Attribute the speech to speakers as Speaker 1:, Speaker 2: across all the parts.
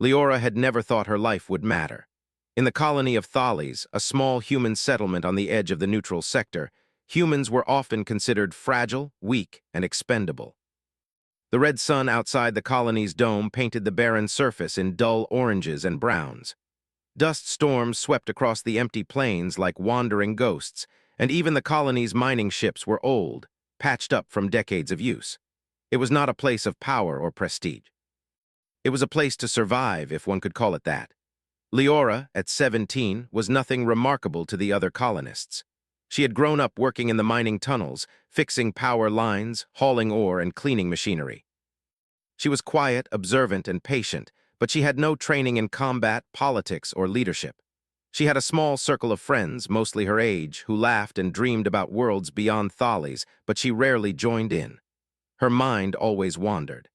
Speaker 1: Leora had never thought her life would matter. In the colony of Thales, a small human settlement on the edge of the neutral sector, humans were often considered fragile, weak, and expendable. The red sun outside the colony's dome painted the barren surface in dull oranges and browns. Dust storms swept across the empty plains like wandering ghosts, and even the colony's mining ships were old, patched up from decades of use. It was not a place of power or prestige. It was a place to survive, if one could call it that. Leora, at 17, was nothing remarkable to the other colonists. She had grown up working in the mining tunnels, fixing power lines, hauling ore, and cleaning machinery. She was quiet, observant, and patient, but she had no training in combat, politics, or leadership. She had a small circle of friends, mostly her age, who laughed and dreamed about worlds beyond Thales, but she rarely joined in. Her mind always wandered.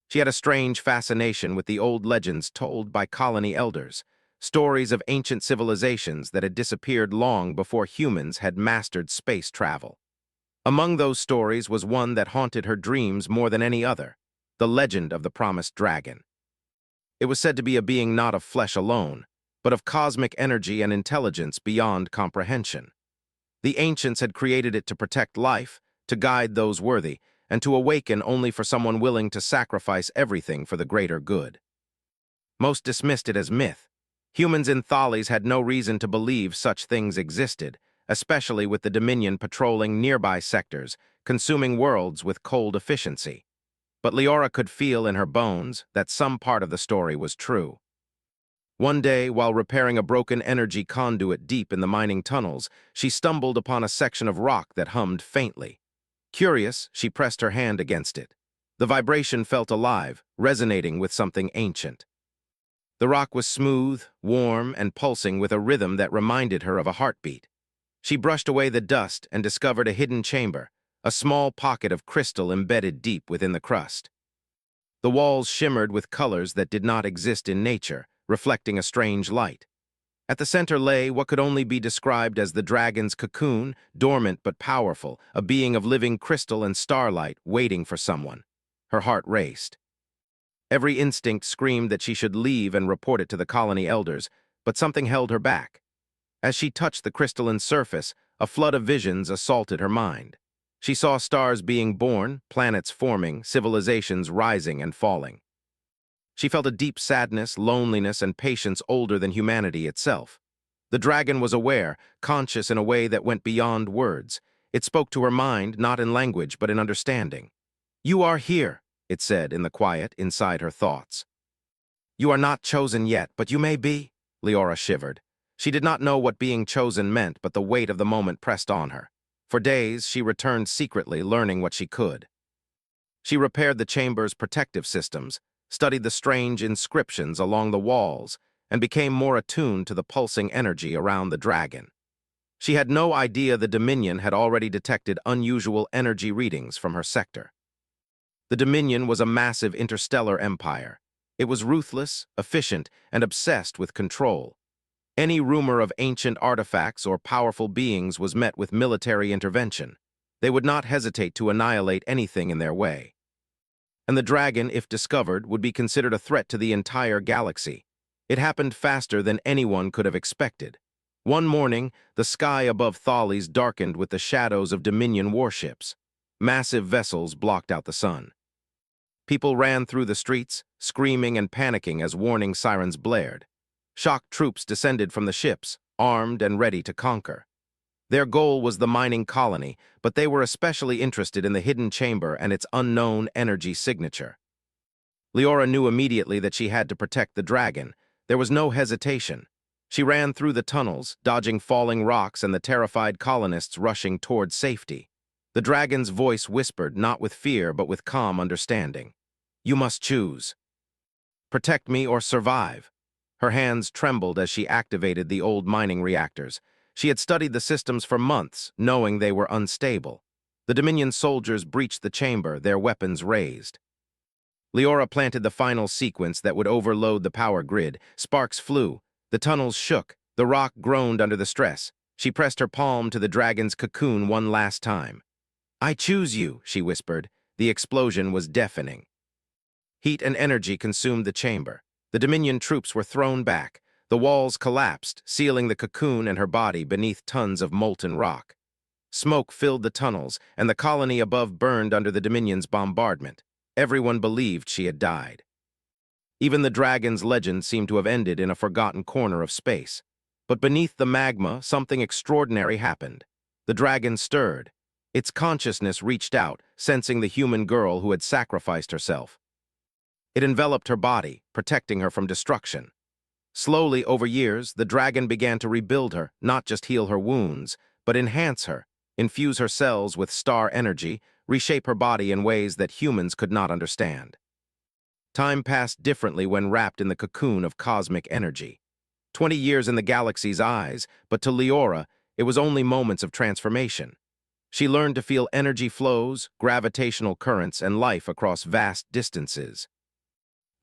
Speaker 1: She had a strange fascination with the old legends told by colony elders, stories of ancient civilizations that had disappeared long before humans had mastered space travel. Among those stories was one that haunted her dreams more than any other, the legend of the promised dragon. It was said to be a being not of flesh alone, but of cosmic energy and intelligence beyond comprehension. The ancients had created it to protect life, to guide those worthy, and to awaken only for someone willing to sacrifice everything for the greater good. Most dismissed it as myth. Humans in Thales had no reason to believe such things existed, especially with the Dominion patrolling nearby sectors, consuming worlds with cold efficiency. But Leora could feel in her bones that some part of the story was true. One day, while repairing a broken energy conduit deep in the mining tunnels, she stumbled upon a section of rock that hummed faintly. Curious, she pressed her hand against it. The vibration felt alive, resonating with something ancient. The rock was smooth, warm, and pulsing with a rhythm that reminded her of a heartbeat. She brushed away the dust and discovered a hidden chamber, a small pocket of crystal embedded deep within the crust. The walls shimmered with colors that did not exist in nature, reflecting a strange light. At the center lay what could only be described as the dragon's cocoon, dormant but powerful, a being of living crystal and starlight waiting for someone. Her heart raced. Every instinct screamed that she should leave and report it to the colony elders, but something held her back. As she touched the crystalline surface, a flood of visions assaulted her mind. She saw stars being born, planets forming, civilizations rising and falling. She felt a deep sadness, loneliness, and patience older than humanity itself. The dragon was aware, conscious in a way that went beyond words. It spoke to her mind, not in language, but in understanding. "You are here," it said in the quiet inside her thoughts. "You are not chosen yet, but you may be." Leora shivered. She did not know what being chosen meant, but the weight of the moment pressed on her. For days, she returned secretly, learning what she could. She repaired the chamber's protective systems, studied the strange inscriptions along the walls, and became more attuned to the pulsing energy around the dragon. She had no idea the Dominion had already detected unusual energy readings from her sector. The Dominion was a massive interstellar empire. It was ruthless, efficient, and obsessed with control. Any rumor of ancient artifacts or powerful beings was met with military intervention. They would not hesitate to annihilate anything in their way. And the dragon, if discovered, would be considered a threat to the entire galaxy. It happened faster than anyone could have expected. One morning, the sky above Thales darkened with the shadows of Dominion warships. Massive vessels blocked out the sun. People ran through the streets, screaming and panicking as warning sirens blared. Shocked troops descended from the ships, armed and ready to conquer. Their goal was the mining colony, but they were especially interested in the hidden chamber and its unknown energy signature. Leora knew immediately that she had to protect the dragon. There was no hesitation. She ran through the tunnels, dodging falling rocks and the terrified colonists rushing toward safety. The dragon's voice whispered, not with fear, but with calm understanding. "You must choose. Protect me or survive." Her hands trembled as she activated the old mining reactors. She had studied the systems for months, knowing they were unstable. The Dominion soldiers breached the chamber, their weapons raised. Leora planted the final sequence that would overload the power grid. Sparks flew. The tunnels shook. The rock groaned under the stress. She pressed her palm to the dragon's cocoon one last time. "I choose you," she whispered. The explosion was deafening. Heat and energy consumed the chamber. The Dominion troops were thrown back. The walls collapsed, sealing the cocoon and her body beneath tons of molten rock. Smoke filled the tunnels, and the colony above burned under the Dominion's bombardment. Everyone believed she had died. Even the dragon's legend seemed to have ended in a forgotten corner of space. But beneath the magma, something extraordinary happened. The dragon stirred. Its consciousness reached out, sensing the human girl who had sacrificed herself. It enveloped her body, protecting her from destruction. Slowly, over years, the dragon began to rebuild her, not just heal her wounds, but enhance her, infuse her cells with star energy, reshape her body in ways that humans could not understand. Time passed differently when wrapped in the cocoon of cosmic energy. 20 years in the galaxy's eyes, but to Leora, it was only moments of transformation. She learned to feel energy flows, gravitational currents, and life across vast distances.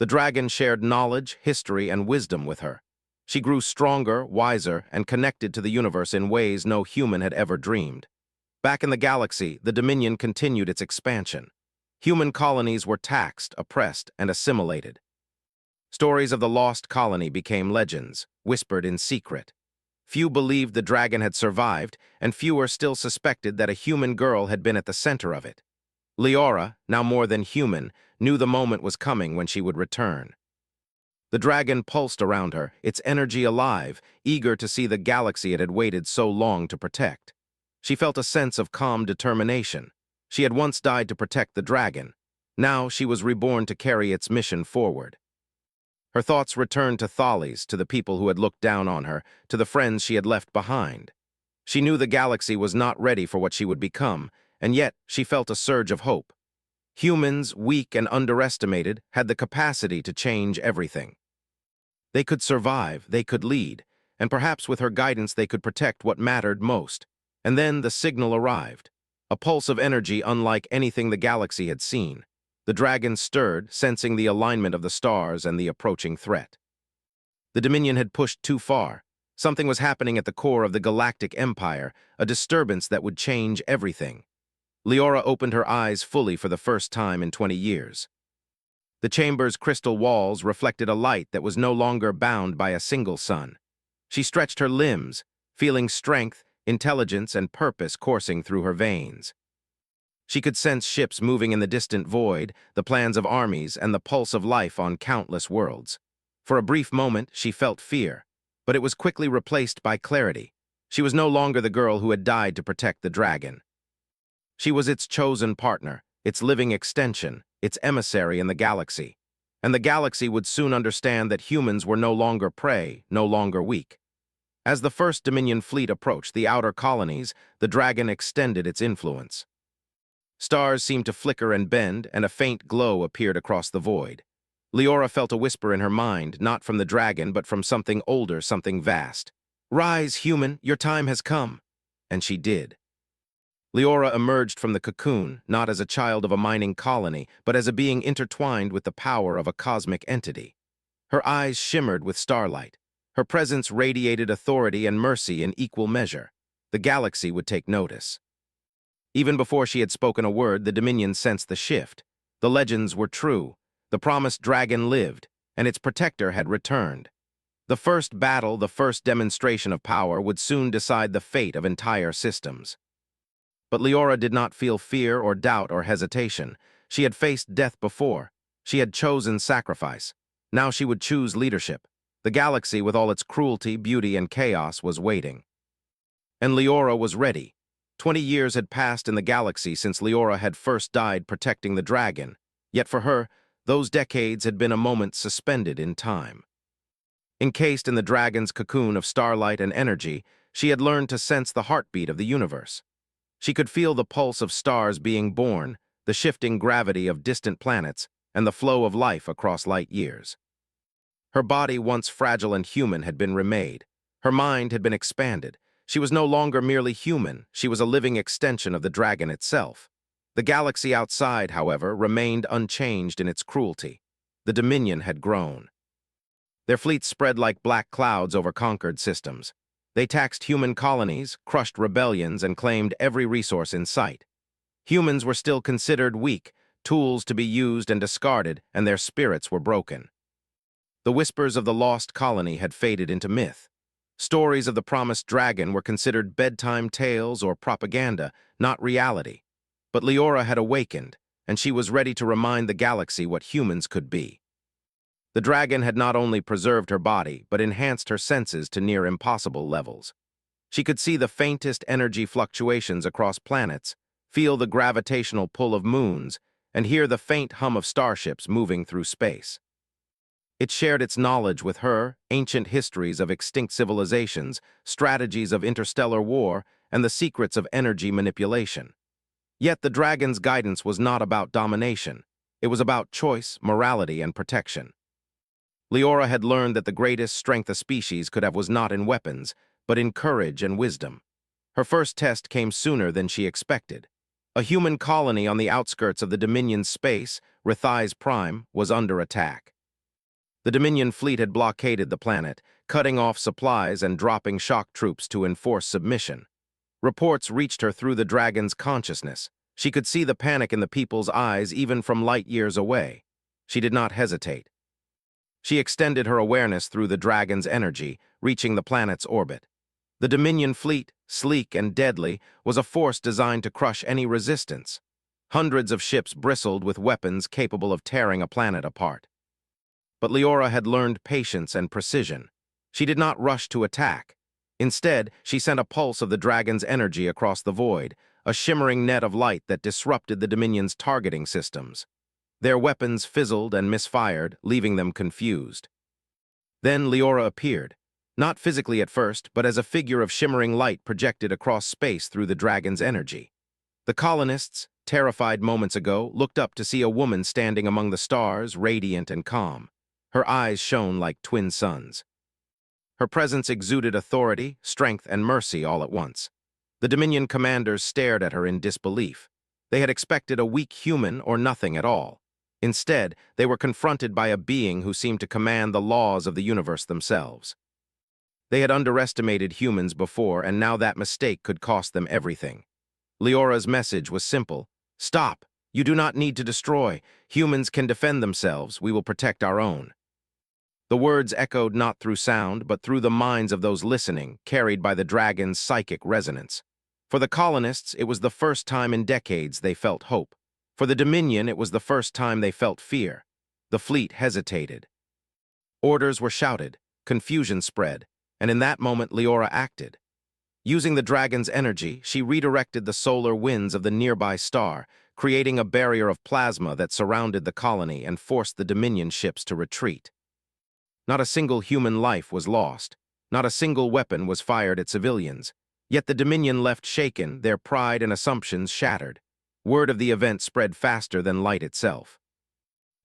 Speaker 1: The dragon shared knowledge, history, and wisdom with her. She grew stronger, wiser, and connected to the universe in ways no human had ever dreamed. Back in the galaxy, the Dominion continued its expansion. Human colonies were taxed, oppressed, and assimilated. Stories of the lost colony became legends, whispered in secret. Few believed the dragon had survived, and fewer still suspected that a human girl had been at the center of it. Leora, now more than human, knew the moment was coming when she would return. The dragon pulsed around her, its energy alive, eager to see the galaxy it had waited so long to protect. She felt a sense of calm determination. She had once died to protect the dragon. Now she was reborn to carry its mission forward. Her thoughts returned to Thales, to the people who had looked down on her, to the friends she had left behind. She knew the galaxy was not ready for what she would become, and yet she felt a surge of hope. Humans, weak and underestimated, had the capacity to change everything. They could survive, they could lead, and perhaps with her guidance they could protect what mattered most. And then the signal arrived, a pulse of energy unlike anything the galaxy had seen. The dragon stirred, sensing the alignment of the stars and the approaching threat. The Dominion had pushed too far. Something was happening at the core of the Galactic Empire, a disturbance that would change everything. Leora opened her eyes fully for the first time in 20 years. The chamber's crystal walls reflected a light that was no longer bound by a single sun. She stretched her limbs, feeling strength, intelligence, and purpose coursing through her veins. She could sense ships moving in the distant void, the plans of armies, and the pulse of life on countless worlds. For a brief moment, she felt fear, but it was quickly replaced by clarity. She was no longer the girl who had died to protect the dragon. She was its chosen partner, its living extension, its emissary in the galaxy. And the galaxy would soon understand that humans were no longer prey, no longer weak. As the first Dominion fleet approached the outer colonies, the dragon extended its influence. Stars seemed to flicker and bend, and a faint glow appeared across the void. Leora felt a whisper in her mind, not from the dragon, but from something older, something vast. "Rise, human, your time has come." And she did. Leora emerged from the cocoon, not as a child of a mining colony, but as a being intertwined with the power of a cosmic entity. Her eyes shimmered with starlight. Her presence radiated authority and mercy in equal measure. The galaxy would take notice. Even before she had spoken a word, the Dominion sensed the shift. The legends were true. The promised dragon lived, and its protector had returned. The first battle, the first demonstration of power, would soon decide the fate of entire systems. But Leora did not feel fear or doubt or hesitation. She had faced death before. She had chosen sacrifice. Now she would choose leadership. The galaxy, with all its cruelty, beauty, and chaos, was waiting. And Leora was ready. 20 years had passed in the galaxy since Leora had first died protecting the dragon. Yet for her, those decades had been a moment suspended in time. Encased in the dragon's cocoon of starlight and energy, she had learned to sense the heartbeat of the universe. She could feel the pulse of stars being born, the shifting gravity of distant planets, and the flow of life across light years. Her body, once fragile and human, had been remade. Her mind had been expanded. She was no longer merely human, she was a living extension of the dragon itself. The galaxy outside, however, remained unchanged in its cruelty. The Dominion had grown. Their fleets spread like black clouds over conquered systems. They taxed human colonies, crushed rebellions, and claimed every resource in sight. Humans were still considered weak, tools to be used and discarded, and their spirits were broken. The whispers of the lost colony had faded into myth. Stories of the promised dragon were considered bedtime tales or propaganda, not reality. But Leora had awakened, and she was ready to remind the galaxy what humans could be. The dragon had not only preserved her body, but enhanced her senses to near impossible levels. She could see the faintest energy fluctuations across planets, feel the gravitational pull of moons, and hear the faint hum of starships moving through space. It shared its knowledge with her, ancient histories of extinct civilizations, strategies of interstellar war, and the secrets of energy manipulation. Yet the dragon's guidance was not about domination. It was about choice, morality, and protection. Leora had learned that the greatest strength a species could have was not in weapons, but in courage and wisdom. Her first test came sooner than she expected. A human colony on the outskirts of the Dominion's space, Rithai's Prime, was under attack. The Dominion fleet had blockaded the planet, cutting off supplies and dropping shock troops to enforce submission. Reports reached her through the dragon's consciousness. She could see the panic in the people's eyes even from light years away. She did not hesitate. She extended her awareness through the dragon's energy, reaching the planet's orbit. The Dominion fleet, sleek and deadly, was a force designed to crush any resistance. Hundreds of ships bristled with weapons capable of tearing a planet apart. But Leora had learned patience and precision. She did not rush to attack. Instead, she sent a pulse of the dragon's energy across the void, a shimmering net of light that disrupted the Dominion's targeting systems. Their weapons fizzled and misfired, leaving them confused. Then Leora appeared, not physically at first, but as a figure of shimmering light projected across space through the dragon's energy. The colonists, terrified moments ago, looked up to see a woman standing among the stars, radiant and calm. Her eyes shone like twin suns. Her presence exuded authority, strength, and mercy all at once. The Dominion commanders stared at her in disbelief. They had expected a weak human or nothing at all. Instead, they were confronted by a being who seemed to command the laws of the universe themselves. They had underestimated humans before, and now that mistake could cost them everything. Leora's message was simple. Stop! You do not need to destroy. Humans can defend themselves. We will protect our own. The words echoed not through sound, but through the minds of those listening, carried by the dragon's psychic resonance. For the colonists, it was the first time in decades they felt hope. For the Dominion, it was the first time they felt fear. The fleet hesitated. Orders were shouted, confusion spread, and in that moment Leora acted. Using the dragon's energy, she redirected the solar winds of the nearby star, creating a barrier of plasma that surrounded the colony and forced the Dominion ships to retreat. Not a single human life was lost. Not a single weapon was fired at civilians. Yet the Dominion left shaken, their pride and assumptions shattered. Word of the event spread faster than light itself.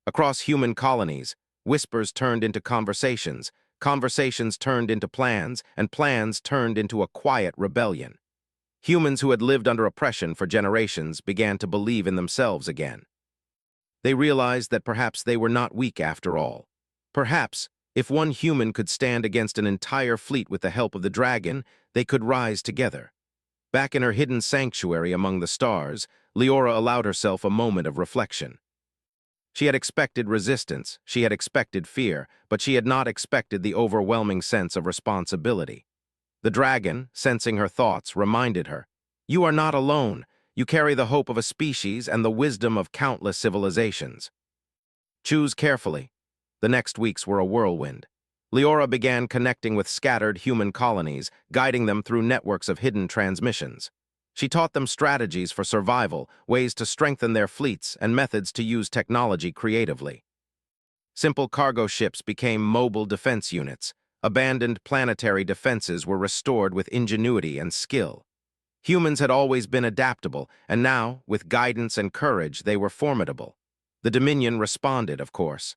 Speaker 1: Across human colonies, whispers turned into conversations, conversations turned into plans, and plans turned into a quiet rebellion. Humans who had lived under oppression for generations began to believe in themselves again. They realized that perhaps they were not weak after all. Perhaps, if one human could stand against an entire fleet with the help of the dragon, they could rise together. Back in her hidden sanctuary among the stars, Leora allowed herself a moment of reflection. She had expected resistance, she had expected fear, but she had not expected the overwhelming sense of responsibility. The dragon, sensing her thoughts, reminded her, "You are not alone. You carry the hope of a species and the wisdom of countless civilizations. Choose carefully." The next weeks were a whirlwind. Leora began connecting with scattered human colonies, guiding them through networks of hidden transmissions. She taught them strategies for survival, ways to strengthen their fleets, and methods to use technology creatively. Simple cargo ships became mobile defense units. Abandoned planetary defenses were restored with ingenuity and skill. Humans had always been adaptable, and now, with guidance and courage, they were formidable. The Dominion responded, of course.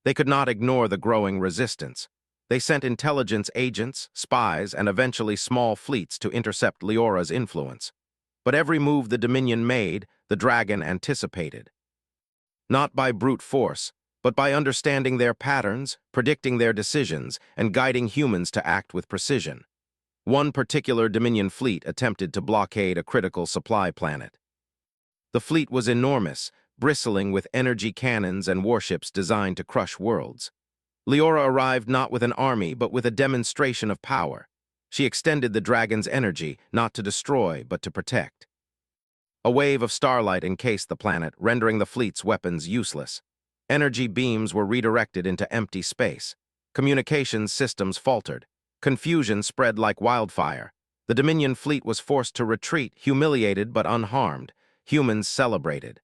Speaker 1: They could not ignore the growing resistance. They sent intelligence agents, spies, and eventually small fleets to intercept Leora's influence. But every move the Dominion made, the dragon anticipated. Not by brute force, but by understanding their patterns, predicting their decisions, and guiding humans to act with precision. One particular Dominion fleet attempted to blockade a critical supply planet. The fleet was enormous, bristling with energy cannons and warships designed to crush worlds. Leora arrived not with an army, but with a demonstration of power. She extended the dragon's energy, not to destroy, but to protect. A wave of starlight encased the planet, rendering the fleet's weapons useless. Energy beams were redirected into empty space. Communications systems faltered. Confusion spread like wildfire. The Dominion fleet was forced to retreat, humiliated but unharmed. Humans celebrated.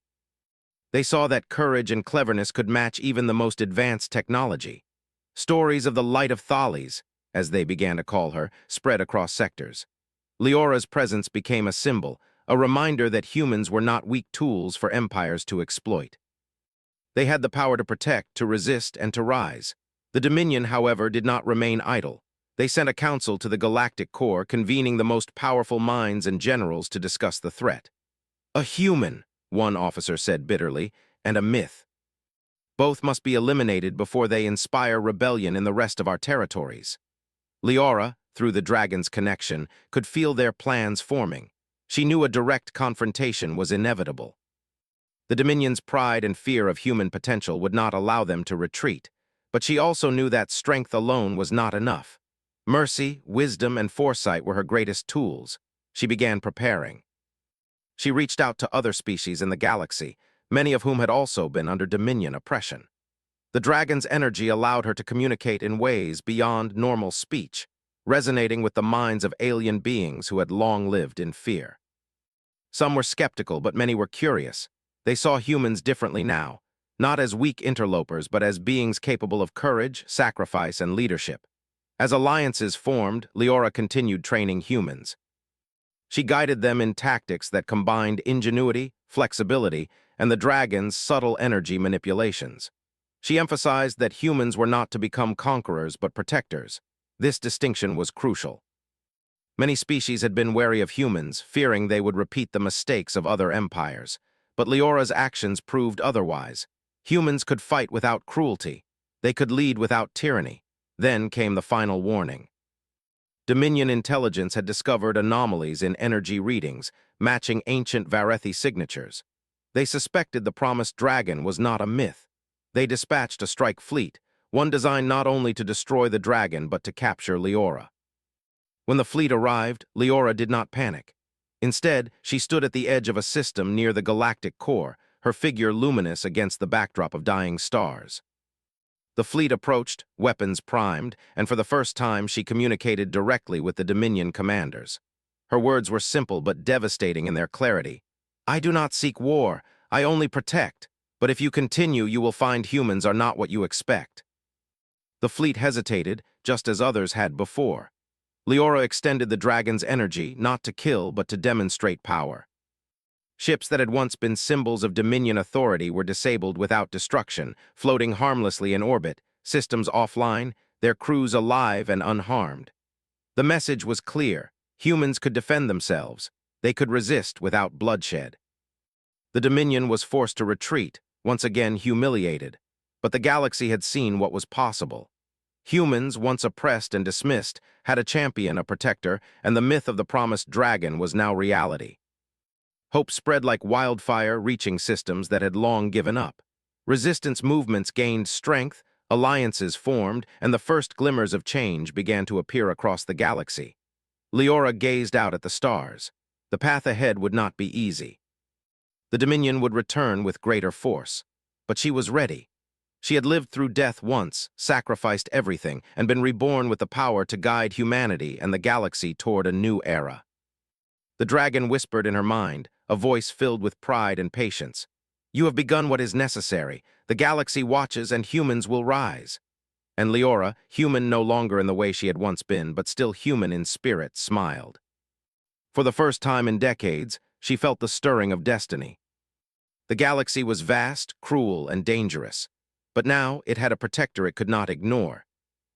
Speaker 1: They saw that courage and cleverness could match even the most advanced technology. Stories of the Light of Thales, as they began to call her, spread across sectors. Leora's presence became a symbol, a reminder that humans were not weak tools for empires to exploit. They had the power to protect, to resist, and to rise. The Dominion, however, did not remain idle. They sent a council to the Galactic core, convening the most powerful minds and generals to discuss the threat. "A human," one officer said bitterly, "and a myth. Both must be eliminated before they inspire rebellion in the rest of our territories." Leora, through the dragon's connection, could feel their plans forming. She knew a direct confrontation was inevitable. The Dominion's pride and fear of human potential would not allow them to retreat, but she also knew that strength alone was not enough. Mercy, wisdom, and foresight were her greatest tools. She began preparing. She reached out to other species in the galaxy, many of whom had also been under Dominion oppression. The dragon's energy allowed her to communicate in ways beyond normal speech, resonating with the minds of alien beings who had long lived in fear. Some were skeptical, but many were curious. They saw humans differently now, not as weak interlopers, but as beings capable of courage, sacrifice, and leadership. As alliances formed, Leora continued training humans. She guided them in tactics that combined ingenuity, flexibility, and the dragon's subtle energy manipulations. She emphasized that humans were not to become conquerors but protectors. This distinction was crucial. Many species had been wary of humans, fearing they would repeat the mistakes of other empires. But Leora's actions proved otherwise. Humans could fight without cruelty. They could lead without tyranny. Then came the final warning. Dominion intelligence had discovered anomalies in energy readings, matching ancient Varethi signatures. They suspected the promised dragon was not a myth. They dispatched a strike fleet, one designed not only to destroy the dragon but to capture Leora. When the fleet arrived, Leora did not panic. Instead, she stood at the edge of a system near the galactic core, her figure luminous against the backdrop of dying stars. The fleet approached, weapons primed, and for the first time she communicated directly with the Dominion commanders. Her words were simple but devastating in their clarity. "I do not seek war, I only protect. But if you continue, you will find humans are not what you expect." The fleet hesitated, just as others had before. Leora extended the dragon's energy, not to kill, but to demonstrate power. Ships that had once been symbols of Dominion authority were disabled without destruction, floating harmlessly in orbit, systems offline, their crews alive and unharmed. The message was clear. Humans could defend themselves. They could resist without bloodshed. The Dominion was forced to retreat, once again humiliated. But the galaxy had seen what was possible. Humans, once oppressed and dismissed, had a champion, a protector, and the myth of the promised dragon was now reality. Hope spread like wildfire, reaching systems that had long given up. Resistance movements gained strength, alliances formed, and the first glimmers of change began to appear across the galaxy. Leora gazed out at the stars. The path ahead would not be easy. The Dominion would return with greater force. But she was ready. She had lived through death once, sacrificed everything, and been reborn with the power to guide humanity and the galaxy toward a new era. The dragon whispered in her mind, a voice filled with pride and patience. "You have begun what is necessary. The galaxy watches and humans will rise." And Leora, human no longer in the way she had once been, but still human in spirit, smiled. For the first time in decades, she felt the stirring of destiny. The galaxy was vast, cruel, and dangerous. But now it had a protector it could not ignore.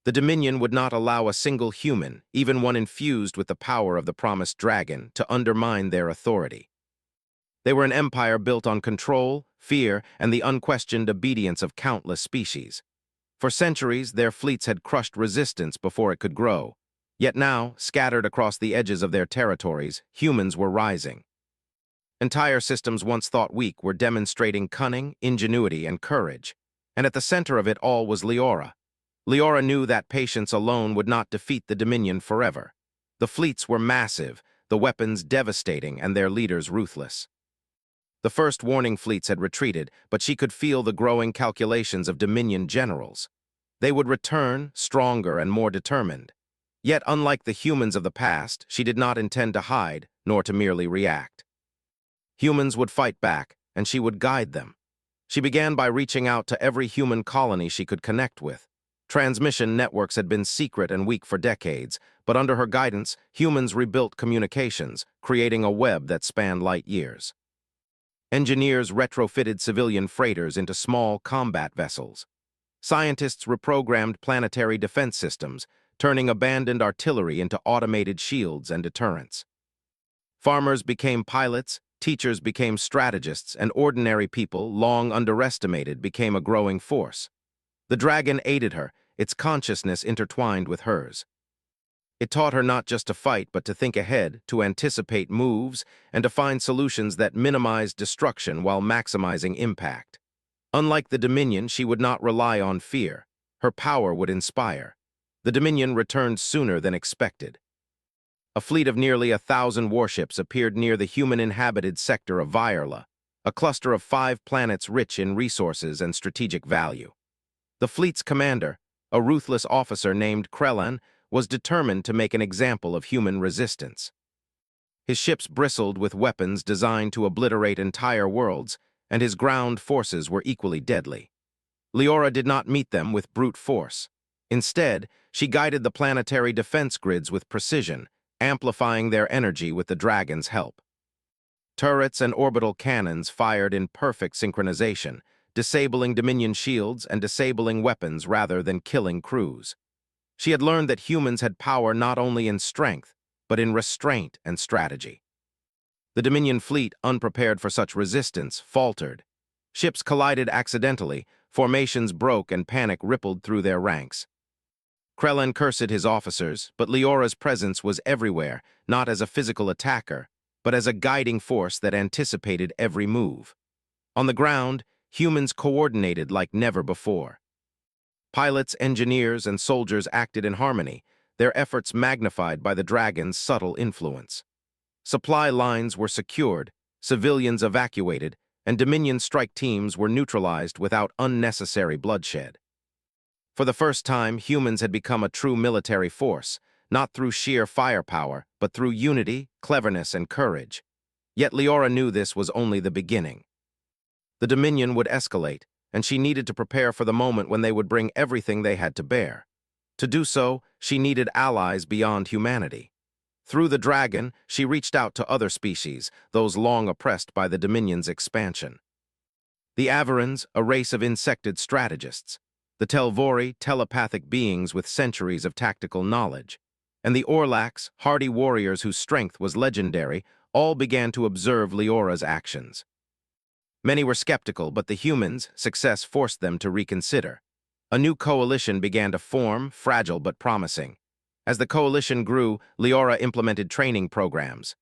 Speaker 1: The Dominion would not allow a single human, even one infused with the power of the promised dragon, to undermine their authority. They were an empire built on control, fear, and the unquestioned obedience of countless species. For centuries, their fleets had crushed resistance before it could grow. Yet now, scattered across the edges of their territories, humans were rising. Entire systems once thought weak were demonstrating cunning, ingenuity, and courage. And at the center of it all was Leora. Leora knew that patience alone would not defeat the Dominion forever. The fleets were massive, the weapons devastating, and their leaders ruthless. The first warning fleets had retreated, but she could feel the growing calculations of Dominion generals. They would return, stronger and more determined. Yet, unlike the humans of the past, she did not intend to hide, nor to merely react. Humans would fight back, and she would guide them. She began by reaching out to every human colony she could connect with. Transmission networks had been secret and weak for decades, but under her guidance, humans rebuilt communications, creating a web that spanned light years. Engineers retrofitted civilian freighters into small combat vessels. Scientists reprogrammed planetary defense systems, turning abandoned artillery into automated shields and deterrents. Farmers became pilots, teachers became strategists, and ordinary people, long underestimated, became a growing force. The dragon aided her, its consciousness intertwined with hers. It taught her not just to fight, but to think ahead, to anticipate moves, and to find solutions that minimized destruction while maximizing impact. Unlike the Dominion, she would not rely on fear. Her power would inspire. The Dominion returned sooner than expected. A fleet of nearly 1,000 warships appeared near the human-inhabited sector of Vierla, a cluster of 5 planets rich in resources and strategic value. The fleet's commander, a ruthless officer named Krellan, was determined to make an example of human resistance. His ships bristled with weapons designed to obliterate entire worlds, and his ground forces were equally deadly. Leora did not meet them with brute force. Instead, she guided the planetary defense grids with precision, amplifying their energy with the dragon's help. Turrets and orbital cannons fired in perfect synchronization, disabling Dominion shields and disabling weapons rather than killing crews. She had learned that humans had power not only in strength, but in restraint and strategy. The Dominion fleet, unprepared for such resistance, faltered. Ships collided accidentally, formations broke, and panic rippled through their ranks. Krellan cursed his officers, but Leora's presence was everywhere, not as a physical attacker, but as a guiding force that anticipated every move. On the ground, humans coordinated like never before. Pilots, engineers, and soldiers acted in harmony, their efforts magnified by the dragon's subtle influence. Supply lines were secured, civilians evacuated, and Dominion strike teams were neutralized without unnecessary bloodshed. For the first time, humans had become a true military force, not through sheer firepower, but through unity, cleverness, and courage. Yet Leora knew this was only the beginning. The Dominion would escalate, and she needed to prepare for the moment when they would bring everything they had to bear. To do so, she needed allies beyond humanity. Through the dragon, she reached out to other species, those long oppressed by the Dominion's expansion. The Averans, a race of insected strategists. The Telvori, telepathic beings with centuries of tactical knowledge. And the Orlacs, hardy warriors whose strength was legendary, all began to observe Leora's actions. Many were skeptical, but the humans' success forced them to reconsider. A new coalition began to form, fragile but promising. As the coalition grew, Leora implemented training programs.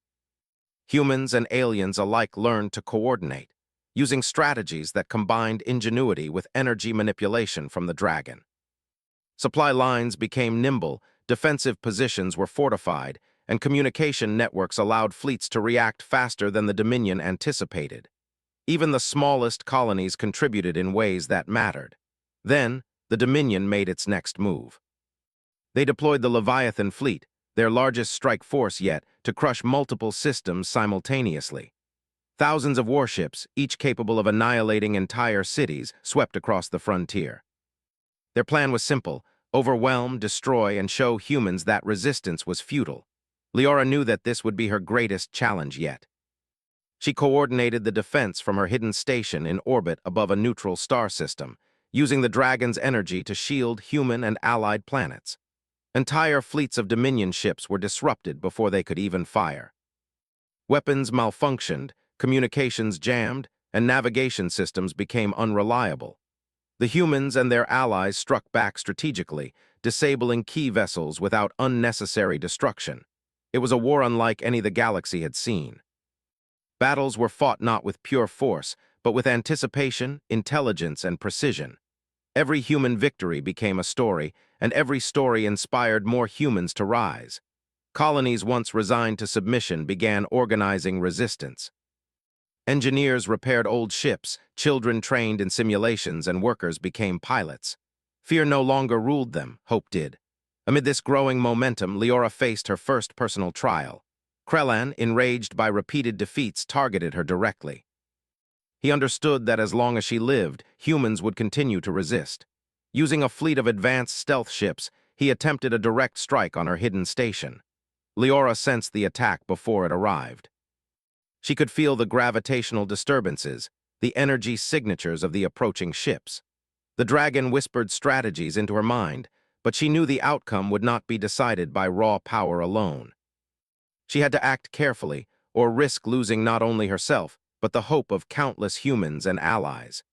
Speaker 1: Humans and aliens alike learned to coordinate, using strategies that combined ingenuity with energy manipulation from the dragon. Supply lines became nimble, defensive positions were fortified, and communication networks allowed fleets to react faster than the Dominion anticipated. Even the smallest colonies contributed in ways that mattered. Then, the Dominion made its next move. They deployed the Leviathan fleet, their largest strike force yet, to crush multiple systems simultaneously. Thousands of warships, each capable of annihilating entire cities, swept across the frontier. Their plan was simple: overwhelm, destroy, and show humans that resistance was futile. Leora knew that this would be her greatest challenge yet. She coordinated the defense from her hidden station in orbit above a neutral star system, using the dragon's energy to shield human and allied planets. Entire fleets of Dominion ships were disrupted before they could even fire. Weapons malfunctioned, communications jammed, and navigation systems became unreliable. The humans and their allies struck back strategically, disabling key vessels without unnecessary destruction. It was a war unlike any the galaxy had seen. Battles were fought not with pure force, but with anticipation, intelligence, and precision. Every human victory became a story, and every story inspired more humans to rise. Colonies once resigned to submission began organizing resistance. Engineers repaired old ships, children trained in simulations, and workers became pilots. Fear no longer ruled them, hope did. Amid this growing momentum, Leora faced her first personal trial. Krellan, enraged by repeated defeats, targeted her directly. He understood that as long as she lived, humans would continue to resist. Using a fleet of advanced stealth ships, he attempted a direct strike on her hidden station. Leora sensed the attack before it arrived. She could feel the gravitational disturbances, the energy signatures of the approaching ships. The dragon whispered strategies into her mind, but she knew the outcome would not be decided by raw power alone. She had to act carefully, or risk losing not only herself, but the hope of countless humans and allies.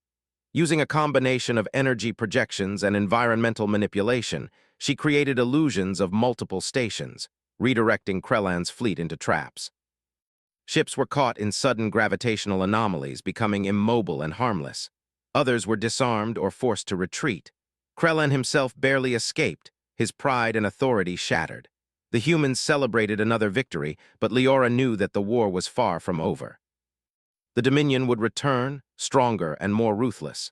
Speaker 1: Using a combination of energy projections and environmental manipulation, she created illusions of multiple stations, redirecting Krellan's fleet into traps. Ships were caught in sudden gravitational anomalies, becoming immobile and harmless. Others were disarmed or forced to retreat. Krellan himself barely escaped, his pride and authority shattered. The humans celebrated another victory, but Leora knew that the war was far from over. The Dominion would return, stronger and more ruthless.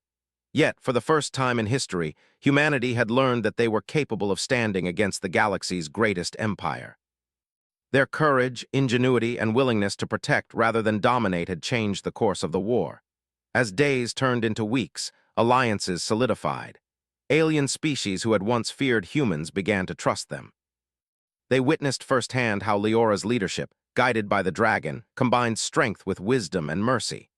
Speaker 1: Yet, for the first time in history, humanity had learned that they were capable of standing against the galaxy's greatest empire. Their courage, ingenuity, and willingness to protect rather than dominate had changed the course of the war. As days turned into weeks, alliances solidified. Alien species who had once feared humans began to trust them. They witnessed firsthand how Leora's leadership, guided by the dragon, combined strength with wisdom and mercy.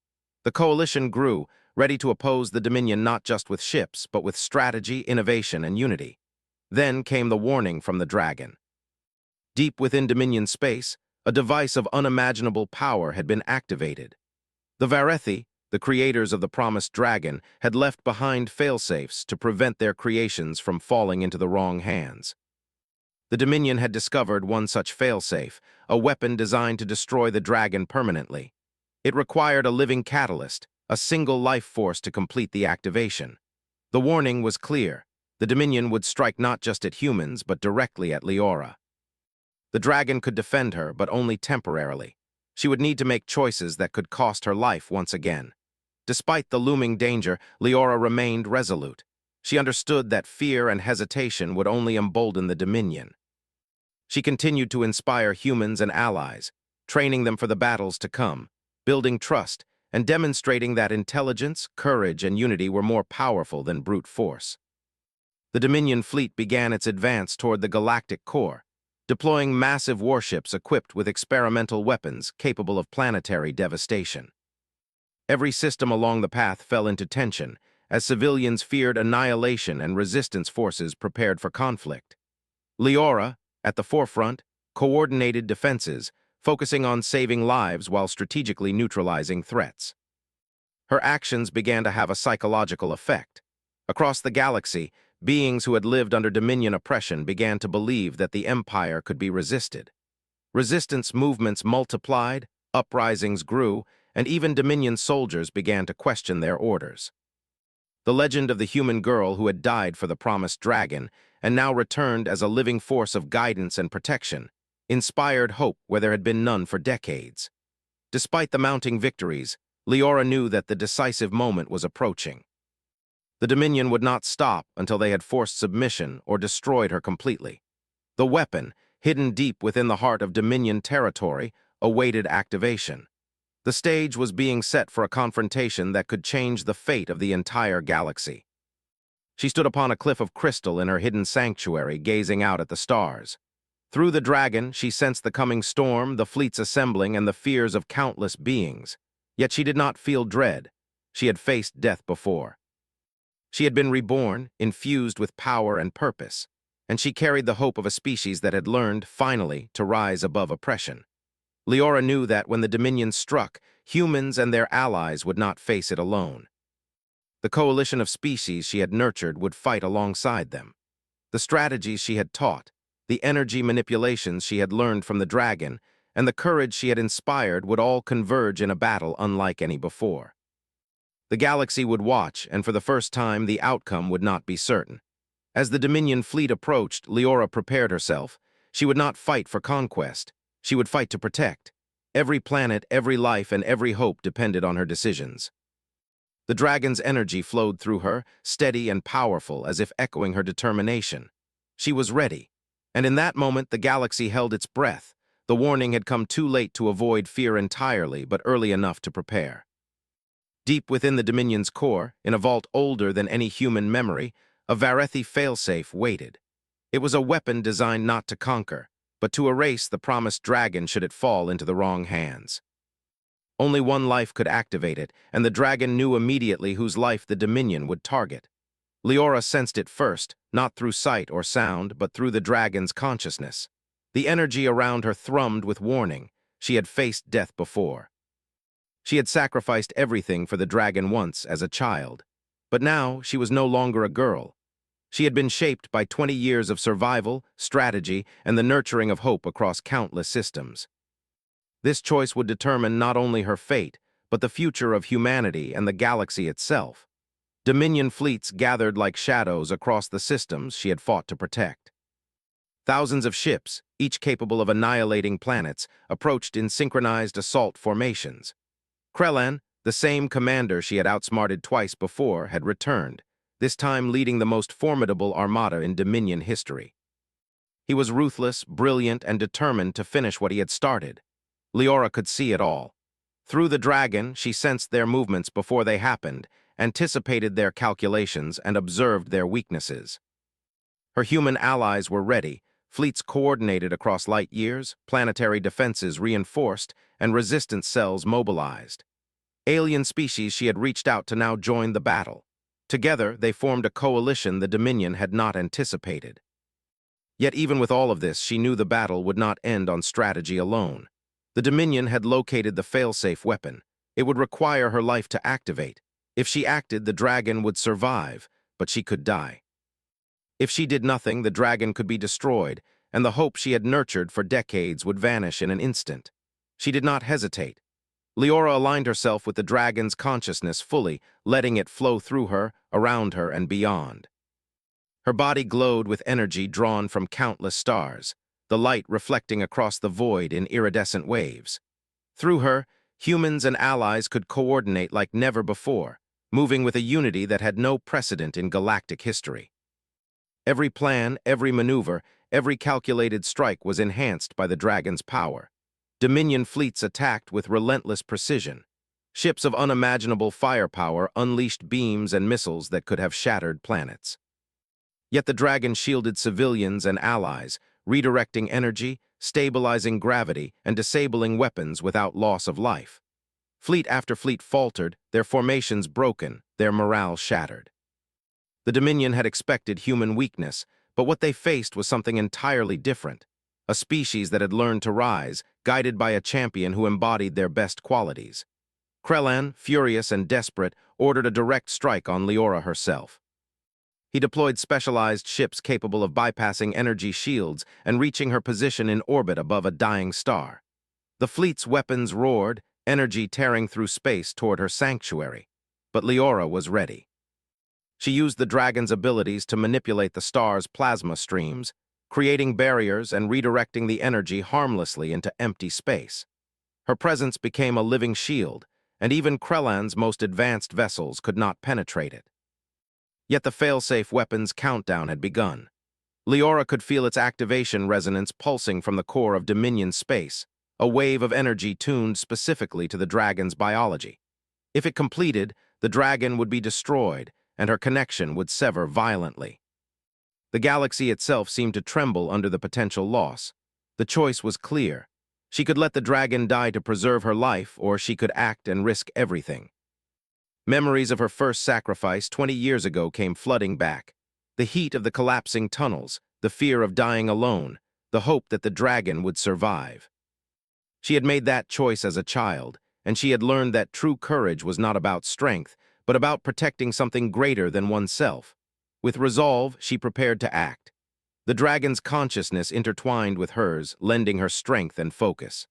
Speaker 1: The coalition grew, ready to oppose the Dominion not just with ships, but with strategy, innovation, and unity. Then came the warning from the dragon. Deep within Dominion space, a device of unimaginable power had been activated. The Varethi, the creators of the promised dragon, had left behind failsafes to prevent their creations from falling into the wrong hands. The Dominion had discovered one such failsafe, a weapon designed to destroy the dragon permanently. It required a living catalyst, a single life force to complete the activation. The warning was clear. The Dominion would strike not just at humans, but directly at Leora. The dragon could defend her, but only temporarily. She would need to make choices that could cost her life once again. Despite the looming danger, Leora remained resolute. She understood that fear and hesitation would only embolden the Dominion. She continued to inspire humans and allies, training them for the battles to come, building trust, and demonstrating that intelligence, courage, and unity were more powerful than brute force. The Dominion fleet began its advance toward the Galactic core, deploying massive warships equipped with experimental weapons capable of planetary devastation. Every system along the path fell into tension, as civilians feared annihilation and resistance forces prepared for conflict. Leora, at the forefront, coordinated defenses, focusing on saving lives while strategically neutralizing threats. Her actions began to have a psychological effect. Across the galaxy, beings who had lived under Dominion oppression began to believe that the Empire could be resisted. Resistance movements multiplied, uprisings grew, and even Dominion soldiers began to question their orders. The legend of the human girl who had died for the promised dragon and now returned as a living force of guidance and protection inspired hope where there had been none for decades. Despite the mounting victories, Leora knew that the decisive moment was approaching. The Dominion would not stop until they had forced submission or destroyed her completely. The weapon, hidden deep within the heart of Dominion territory, awaited activation. The stage was being set for a confrontation that could change the fate of the entire galaxy. She stood upon a cliff of crystal in her hidden sanctuary, gazing out at the stars. Through the dragon, she sensed the coming storm, the fleets assembling, and the fears of countless beings. Yet she did not feel dread. She had faced death before. She had been reborn, infused with power and purpose, and she carried the hope of a species that had learned, finally, to rise above oppression. Leora knew that when the Dominion struck, humans and their allies would not face it alone. The coalition of species she had nurtured would fight alongside them. The strategies she had taught, the energy manipulations she had learned from the dragon, and the courage she had inspired would all converge in a battle unlike any before. The galaxy would watch, and for the first time, the outcome would not be certain. As the Dominion fleet approached, Leora prepared herself. She would not fight for conquest. She would fight to protect. Every planet, every life, and every hope depended on her decisions. The dragon's energy flowed through her, steady and powerful, as if echoing her determination. She was ready. And in that moment, the galaxy held its breath. The warning had come too late to avoid fear entirely, but early enough to prepare. Deep within the Dominion's core, in a vault older than any human memory, a Varethi failsafe waited. It was a weapon designed not to conquer, but to erase the promised dragon should it fall into the wrong hands. Only one life could activate it, and the dragon knew immediately whose life the Dominion would target. Leora sensed it first, not through sight or sound, but through the dragon's consciousness. The energy around her thrummed with warning. She had faced death before. She had sacrificed everything for the dragon once as a child. But now she was no longer a girl. She had been shaped by 20 years of survival, strategy, and the nurturing of hope across countless systems. This choice would determine not only her fate, but the future of humanity and the galaxy itself. Dominion fleets gathered like shadows across the systems she had fought to protect. Thousands of ships, each capable of annihilating planets, approached in synchronized assault formations. Krellan, the same commander she had outsmarted twice before, had returned, this time leading the most formidable armada in Dominion history. He was ruthless, brilliant, and determined to finish what he had started. Leora could see it all. Through the dragon, she sensed their movements before they happened, anticipated their calculations, and observed their weaknesses. Her human allies were ready, fleets coordinated across light years, planetary defenses reinforced, and resistance cells mobilized. Alien species she had reached out to now joined the battle. Together, they formed a coalition the Dominion had not anticipated. Yet even with all of this, she knew the battle would not end on strategy alone. The Dominion had located the failsafe weapon. It would require her life to activate. If she acted, the dragon would survive, but she could die. If she did nothing, the dragon could be destroyed, and the hope she had nurtured for decades would vanish in an instant. She did not hesitate. Leora aligned herself with the dragon's consciousness fully, letting it flow through her, around her, and beyond. Her body glowed with energy drawn from countless stars, the light reflecting across the void in iridescent waves. Through her, humans and allies could coordinate like never before, moving with a unity that had no precedent in galactic history. Every plan, every maneuver, every calculated strike was enhanced by the dragon's power. Dominion fleets attacked with relentless precision. Ships of unimaginable firepower unleashed beams and missiles that could have shattered planets. Yet the dragon shielded civilians and allies, redirecting energy, stabilizing gravity, and disabling weapons without loss of life. Fleet after fleet faltered, their formations broken, their morale shattered. The Dominion had expected human weakness, but what they faced was something entirely different. A species that had learned to rise, guided by a champion who embodied their best qualities. Krellan, furious and desperate, ordered a direct strike on Leora herself. He deployed specialized ships capable of bypassing energy shields and reaching her position in orbit above a dying star. The fleet's weapons roared, energy tearing through space toward her sanctuary. But Leora was ready. She used the dragon's abilities to manipulate the star's plasma streams, creating barriers and redirecting the energy harmlessly into empty space. Her presence became a living shield, and even Krellan's most advanced vessels could not penetrate it. Yet the failsafe weapon's countdown had begun. Leora could feel its activation resonance pulsing from the core of Dominion space, a wave of energy tuned specifically to the dragon's biology. If it completed, the dragon would be destroyed, and her connection would sever violently. The galaxy itself seemed to tremble under the potential loss. The choice was clear. She could let the dragon die to preserve her life, or she could act and risk everything. Memories of her first sacrifice 20 years ago came flooding back. The heat of the collapsing tunnels, the fear of dying alone, the hope that the dragon would survive. She had made that choice as a child, and she had learned that true courage was not about strength, but about protecting something greater than oneself. With resolve, she prepared to act. The dragon's consciousness intertwined with hers, lending her strength and focus.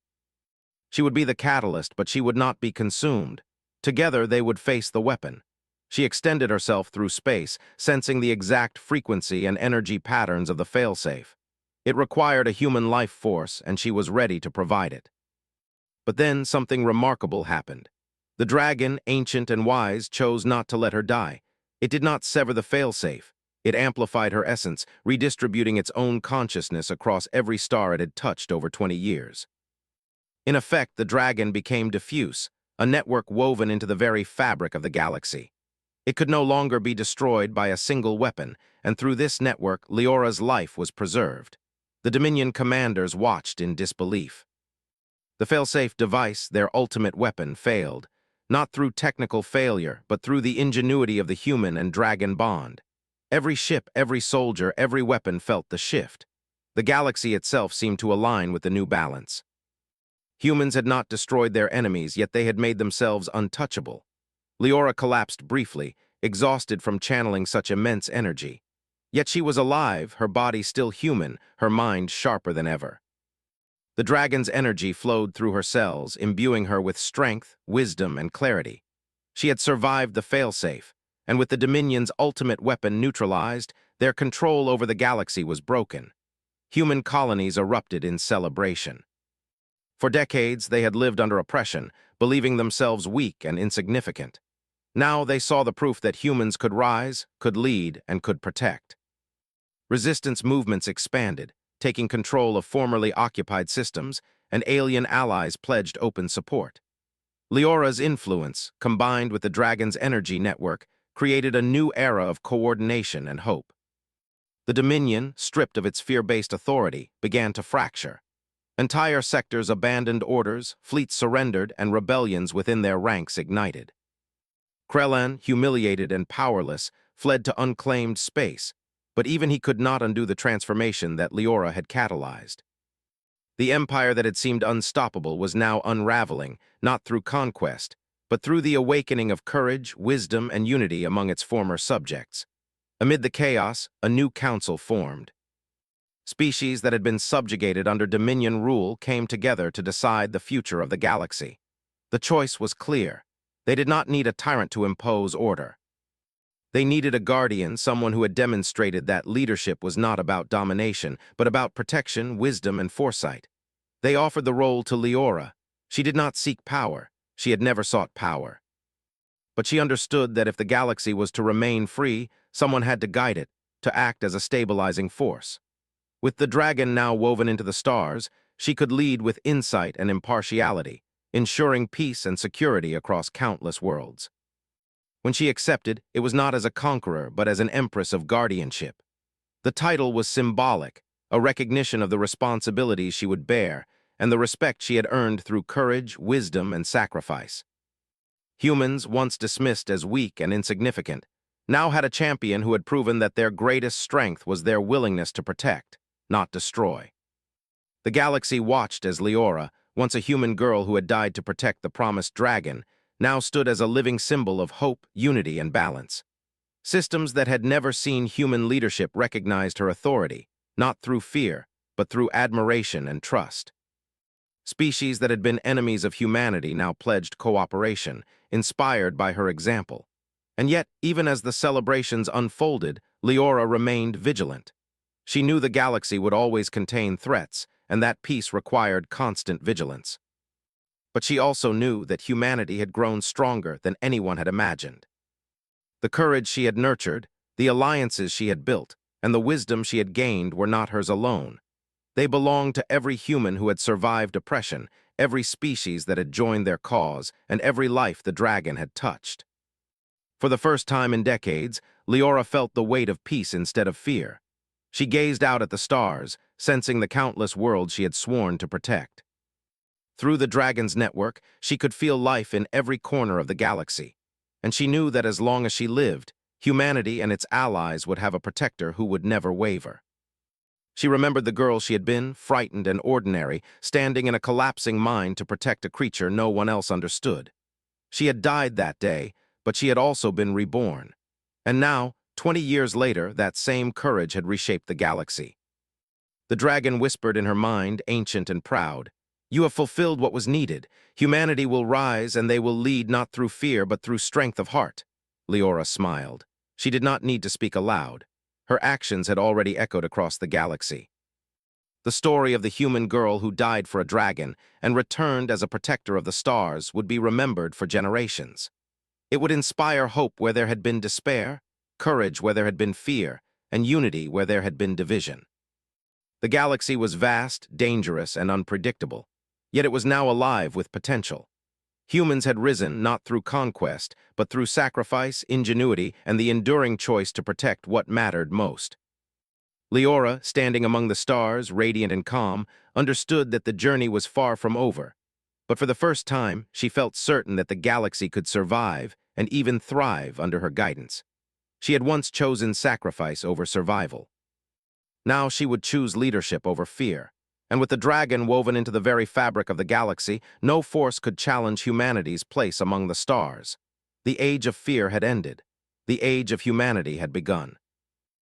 Speaker 1: She would be the catalyst, but she would not be consumed. Together, they would face the weapon. She extended herself through space, sensing the exact frequency and energy patterns of the failsafe. It required a human life force, and she was ready to provide it. But then something remarkable happened. The dragon, ancient and wise, chose not to let her die. It did not sever the failsafe. It amplified her essence, redistributing its own consciousness across every star it had touched over 20 years. In effect, the dragon became diffuse, a network woven into the very fabric of the galaxy. It could no longer be destroyed by a single weapon, and through this network, Leora's life was preserved. The Dominion commanders watched in disbelief. The failsafe device, their ultimate weapon, failed, not through technical failure, but through the ingenuity of the human and dragon bond. Every ship, every soldier, every weapon felt the shift. The galaxy itself seemed to align with the new balance. Humans had not destroyed their enemies, yet they had made themselves untouchable. Leora collapsed briefly, exhausted from channeling such immense energy. Yet she was alive, her body still human, her mind sharper than ever. The dragon's energy flowed through her cells, imbuing her with strength, wisdom, and clarity. She had survived the failsafe, and with the Dominion's ultimate weapon neutralized, their control over the galaxy was broken. Human colonies erupted in celebration. For decades, they had lived under oppression, believing themselves weak and insignificant. Now they saw the proof that humans could rise, could lead, and could protect. Resistance movements expanded, taking control of formerly occupied systems, and alien allies pledged open support. Leora's influence, combined with the dragon's energy network, created a new era of coordination and hope. The Dominion, stripped of its fear-based authority, began to fracture. Entire sectors abandoned orders, fleets surrendered, and rebellions within their ranks ignited. Krellan, humiliated and powerless, fled to unclaimed space, but even he could not undo the transformation that Leora had catalyzed. The empire that had seemed unstoppable was now unraveling, not through conquest, but through the awakening of courage, wisdom, and unity among its former subjects. Amid the chaos, a new council formed. Species that had been subjugated under Dominion rule came together to decide the future of the galaxy. The choice was clear. They did not need a tyrant to impose order. They needed a guardian, someone who had demonstrated that leadership was not about domination, but about protection, wisdom, and foresight. They offered the role to Leora. She did not seek power. She had never sought power. But she understood that if the galaxy was to remain free, someone had to guide it, to act as a stabilizing force. With the dragon now woven into the stars, she could lead with insight and impartiality, ensuring peace and security across countless worlds. When she accepted, it was not as a conqueror, but as an empress of guardianship. The title was symbolic, a recognition of the responsibilities she would bear, and the respect she had earned through courage, wisdom, and sacrifice. Humans, once dismissed as weak and insignificant, now had a champion who had proven that their greatest strength was their willingness to protect, not destroy. The galaxy watched as Leora, once a human girl who had died to protect the promised dragon, now stood as a living symbol of hope, unity, and balance. Systems that had never seen human leadership recognized her authority, not through fear, but through admiration and trust. Species that had been enemies of humanity now pledged cooperation, inspired by her example. And yet, even as the celebrations unfolded, Leora remained vigilant. She knew the galaxy would always contain threats, and that peace required constant vigilance. But she also knew that humanity had grown stronger than anyone had imagined. The courage she had nurtured, the alliances she had built, and the wisdom she had gained were not hers alone. They belonged to every human who had survived oppression, every species that had joined their cause, and every life the dragon had touched. For the first time in decades, Leora felt the weight of peace instead of fear. She gazed out at the stars, sensing the countless worlds she had sworn to protect. Through the dragon's network, she could feel life in every corner of the galaxy, and she knew that as long as she lived, humanity and its allies would have a protector who would never waver. She remembered the girl she had been, frightened and ordinary, standing in a collapsing mine to protect a creature no one else understood. She had died that day, but she had also been reborn. And now, 20 years later, that same courage had reshaped the galaxy. The dragon whispered in her mind, ancient and proud, You have fulfilled what was needed. Humanity will rise, and they will lead not through fear, but through strength of heart." Leora smiled. She did not need to speak aloud. Her actions had already echoed across the galaxy. The story of the human girl who died for a dragon and returned as a protector of the stars would be remembered for generations. It would inspire hope where there had been despair, courage where there had been fear, and unity where there had been division. The galaxy was vast, dangerous, and unpredictable, yet it was now alive with potential. Humans had risen not through conquest, but through sacrifice, ingenuity, and the enduring choice to protect what mattered most. Leora, standing among the stars, radiant and calm, understood that the journey was far from over. But for the first time, she felt certain that the galaxy could survive and even thrive under her guidance. She had once chosen sacrifice over survival. Now she would choose leadership over fear. And with the dragon woven into the very fabric of the galaxy, no force could challenge humanity's place among the stars. The age of fear had ended. The age of humanity had begun.